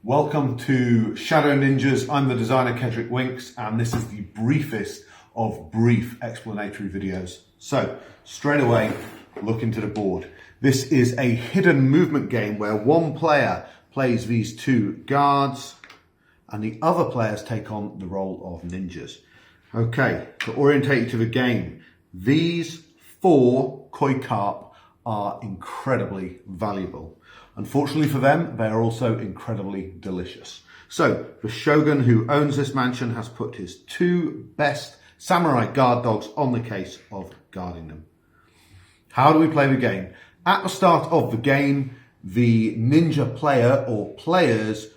Welcome to Shadow Ninjas. I'm the designer Kedric Winks, and this is the briefest of brief explanatory videos. So, straight away, look into the board. This is a hidden movement game where one player plays these two guards and the other players take on the role of ninjas. Okay, to orientate you to the game, these 4 koi carp are incredibly valuable. Unfortunately for them, they are also incredibly delicious. So, the shogun who owns this mansion has put his 2 best samurai guard dogs on the case of guarding them. How do we play the game? At the start of the game, the ninja player or players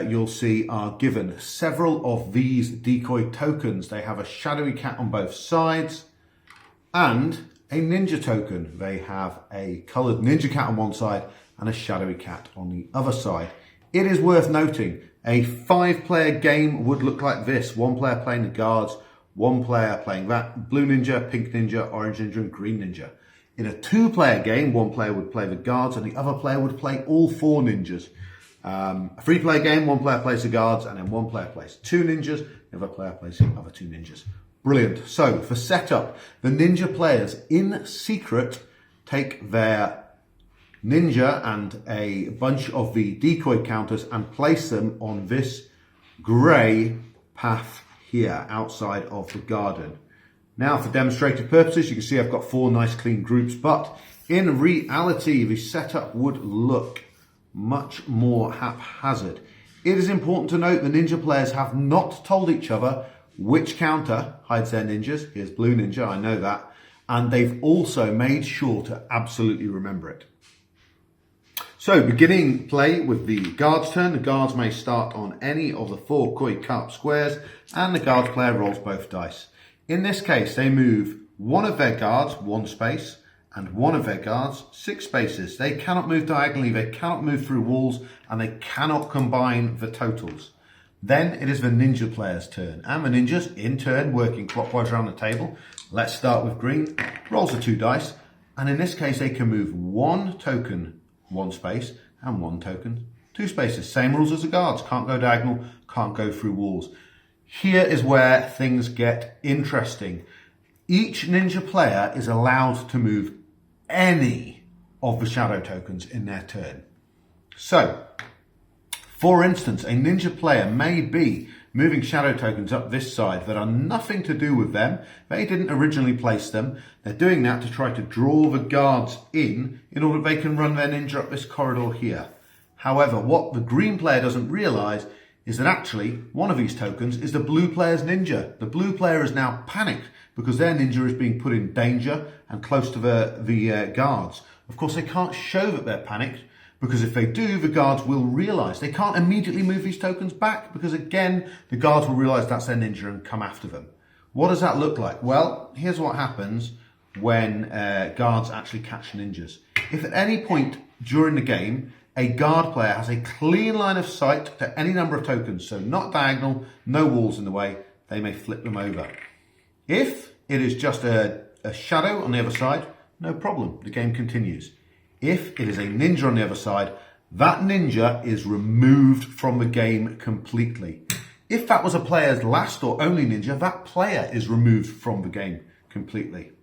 you'll see are given several of these decoy tokens. They have a shadowy cat on both sides and a ninja token. They have a coloured ninja cat on one side and a shadowy cat on the other side. It is worth noting, a 5-player game would look like this. 1 player playing the guards, 1 player playing that, blue ninja, pink ninja, orange ninja, and green ninja. In a 2-player game, 1 player would play the guards and the other player would play all 4 ninjas. A 3-player game, 1 player plays the guards and then 1 player plays 2 ninjas, the other player plays the other 2 ninjas. Brilliant. So, for setup, the ninja players in secret take their ninja and a bunch of the decoy counters and place them on this grey path here outside of the garden. Now, for demonstrative purposes, you can see I've got 4 nice clean groups, but in reality, the setup would look much more haphazard. It is important to note the ninja players have not told each other which counter hides their ninjas. Here's blue ninja, I know that. And they've also made sure to absolutely remember it. So, beginning play with the guards turn. The guards may start on any of the 4 koi carp squares and the guards player rolls both dice. In this case, they move 1 of their guards 1 space and 1 of their guards 6 spaces. They cannot move diagonally, they cannot move through walls, and they cannot combine the totals. Then it is the ninja player's turn, and the ninjas, in turn, working clockwise around the table. Let's start with green, rolls the 2 dice, and in this case they can move 1 token 1 space and 1 token 2 spaces. Same rules as the guards, can't go diagonal, can't go through walls. Here is where things get interesting. Each ninja player is allowed to move any of the shadow tokens in their turn. So, for instance, a ninja player may be moving shadow tokens up this side that are nothing to do with them. They didn't originally place them. They're doing that to try to draw the guards in order they can run their ninja up this corridor here. However, what the green player doesn't realise is that actually one of these tokens is the blue player's ninja. The blue player is now panicked because their ninja is being put in danger and close to the guards. Of course, they can't show that they're panicked, because if they do, the guards will realise. They can't immediately move these tokens back because, again, the guards will realise that's their ninja and come after them. What does that look like? Well, here's what happens when guards actually catch ninjas. If at any point during the game, a guard player has a clean line of sight to any number of tokens, so not diagonal, no walls in the way, they may flip them over. If it is just a shadow on the other side, no problem, the game continues. If it is a ninja on the other side, that ninja is removed from the game completely. If that was a player's last or only ninja, that player is removed from the game completely.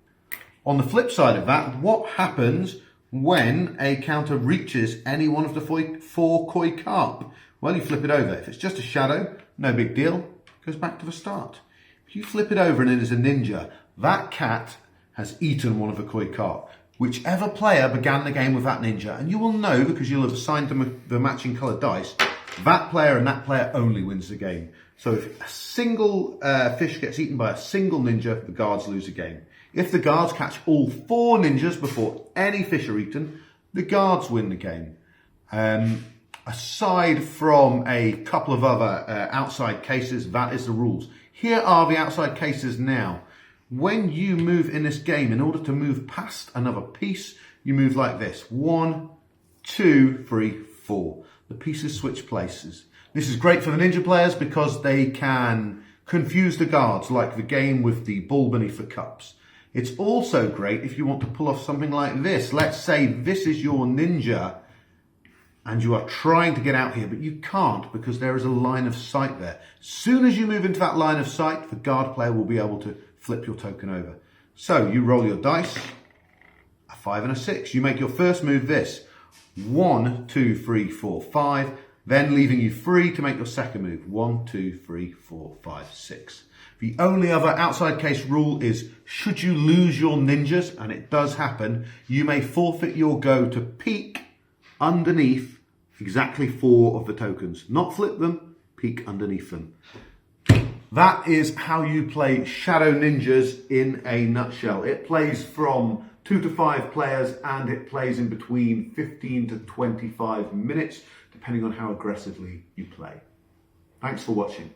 On the flip side of that, what happens when a counter reaches any one of the 4 koi carp? Well, you flip it over. If it's just a shadow, no big deal, it goes back to the start. If you flip it over and it is a ninja, that cat has eaten one of the koi carp. Whichever player began the game with that ninja, and you will know because you'll have assigned them the matching coloured dice, that player and that player only wins the game. So if a single fish gets eaten by a single ninja, the guards lose the game. If the guards catch all 4 ninjas before any fish are eaten, the guards win the game. Aside from a couple of other outside cases, that is the rules. Here are the outside cases now. When you move in this game, in order to move past another piece, you move like this. 1, 2, 3, 4. The pieces switch places. This is great for the ninja players because they can confuse the guards, like the game with the ball beneath the cups. It's also great if you want to pull off something like this. Let's say this is your ninja and you are trying to get out here, but you can't because there is a line of sight there. As soon as you move into that line of sight, the guard player will be able to flip your token over. So you roll your dice, a 5 and a 6. You make your first move this, 1, 2, 3, 4, 5, then leaving you free to make your second move, 1, 2, 3, 4, 5, 6. The only other outside case rule is, should you lose your ninjas, and it does happen, you may forfeit your go to peek underneath exactly 4 of the tokens. Not flip them, peek underneath them. That is how you play Shadow Ninjas in a nutshell. It plays from 2 to 5 players, and it plays in between 15 to 25 minutes, depending on how aggressively you play. Thanks for watching.